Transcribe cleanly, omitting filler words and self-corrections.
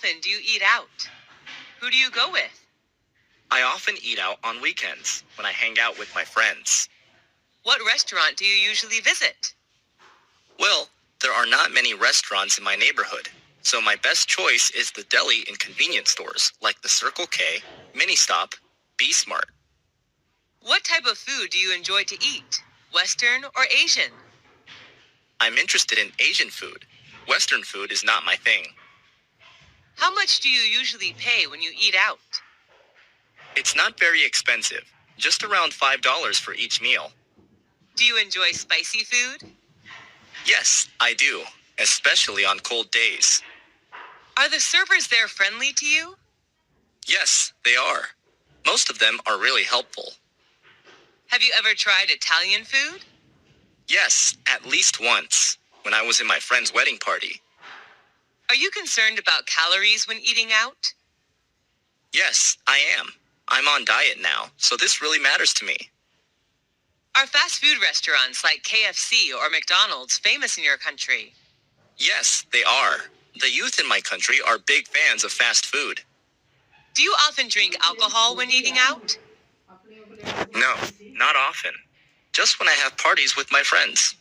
often do you eat out? Who do you go with? I often eat out on weekends when I hang out with my friends. What restaurant do you usually visit? Well, there are not many restaurants in my neighborhood, so my best choice is the deli and convenience stores like the Circle K, Mini Stop, B Smart. What type of food do you enjoy to eat? Western or Asian? I'm interested in Asian food. Western food is not my thing. How much do you usually pay when you eat out? It's not very expensive, just around $5 for each meal. Do you enjoy spicy food? Yes, I do, especially on cold days. Are the servers there friendly to you? Yes, they are. Most of them are really helpful. Have you ever tried Italian food? Yes, at least once, when I was in my friend's wedding party. Are you concerned about calories when eating out? Yes, I am. I'm on diet now, so this really matters to me. Are fast food restaurants like KFC or McDonald's famous in your country? Yes, they are. The youth in my country are big fans of fast food. Do you often drink alcohol when eating out? No, not often. Just when I have parties with my friends.